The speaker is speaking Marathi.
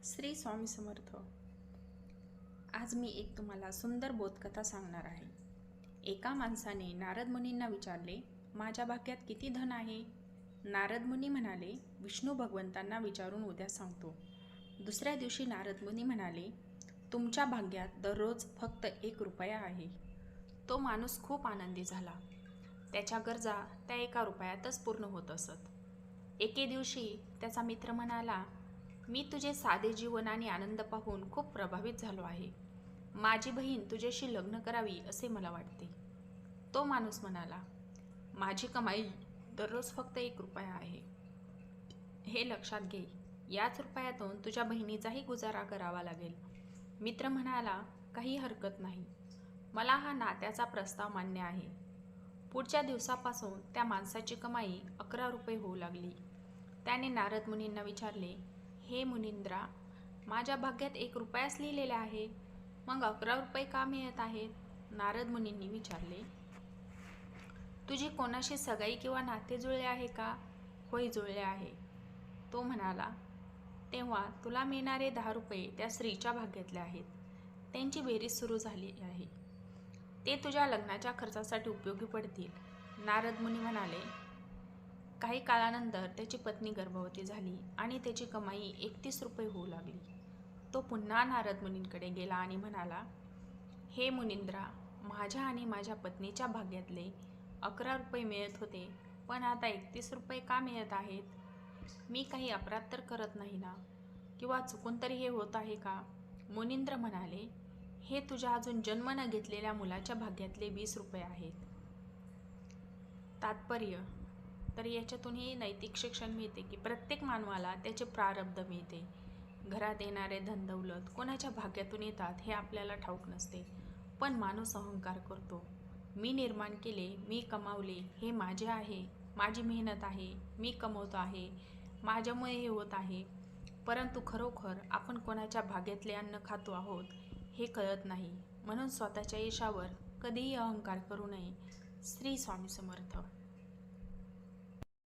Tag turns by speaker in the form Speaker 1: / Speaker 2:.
Speaker 1: श्री स्वामी समर्थ। आज मी एक तुम्हाला सुंदर बोधकथा सांगणार आहे। एका माणसाने नारद मुनींना विचारले, माझ्या भाग्यात किती धन आहे? नारद मुनी म्हणाले, विष्णू भगवंतांना विचारून उद्या सांगतो। दुसऱ्या दिवशी नारद मुनी म्हणाले, तुमच्या भाग्यात दररोज फक्त 1 रुपया आहे। तो माणूस खूप आनंदी झाला। त्याच्या गरजा त्या 1 रुपयातच पूर्ण होत असत। एके दिवशी त्याचा मित्र म्हणाला, मी तुझे साधे जीवन आणि आनंद पाहून खूप प्रभावित झालो आहे। माझी बहीण तुझ्याशी लग्न करावी असे मला वाटते। तो माणूस म्हणाला, माझी कमाई दररोज फक्त 1 रुपया आहे। हे लक्षात घे, याच रुपयातून तुझ्या बहिणीचाही गुजारा करावा लागेल। मित्र म्हणाला, काही हरकत नाही, मला हा नात्याचा प्रस्ताव मान्य आहे। पुढच्या दिवसापासून त्या माणसाची कमाई 11 रुपये होऊ लागली। त्याने नारद मुनींना विचारले, हे मुनींद्रा, माझ्या भाग्यात 1 रुपयाच लिहिलेला आहे, मग 11 रुपये का मिळत आहेत? नारद मुनींनी विचारले, तुझी कोणाशी सगाई किंवा नाते जुळले आहे का? होय, जुळले आहे। तो म्हणाला, तेव्हा तुला मिळणारे 10 रुपये त्या स्त्रीच्या भाग्यातले आहेत। त्यांची बेरीज सुरू झाली आहे। ते तुझ्या लग्नाच्या खर्चासाठी उपयोगी पडतील। नारद मुनी म्हणाले, काही काळानंतर त्याची पत्नी गर्भवती झाली आणि त्याची कमाई 31 रुपये होऊ लागली। तो पुन्हा नारद मुनींकडे गेला आणि म्हणाला, हे मुनींद्रा, माझ्या आणि माझ्या पत्नीच्या भाग्यातले 11 रुपये मिळत होते, पण आता 31 रुपये का मिळत आहेत? मी काही अपराध तर करत नाही ना? किंवा चुकून तरी हे होत आहे का? मुनींद्र म्हणाले, हे तुझ्या अजून जन्म न घेतलेल्या मुलाच्या भाग्यातले 20 रुपये आहेत। तात्पर्य तर याच्यातून हे नैतिक शिक्षण मिळते की प्रत्येक मानवाला त्याचे प्रारब्ध मिळते। घरात येणारे धनदौलत कोणाच्या भाग्यातून येतात हे आपल्याला ठाऊक नसते, पण माणूस अहंकार करतो। मी निर्माण केले, मी कमावले, हे माझे आहे, माझी मेहनत आहे, मी कमवतो आहे, माझ्यामुळे हे होत आहे। परंतु खरोखर आपण कोणाच्या भाग्यातले अन्न खातो आहोत हे कळत नाही। म्हणून स्वतःच्या यशावर कधीही अहंकार करू नये। श्री स्वामी समर्थ।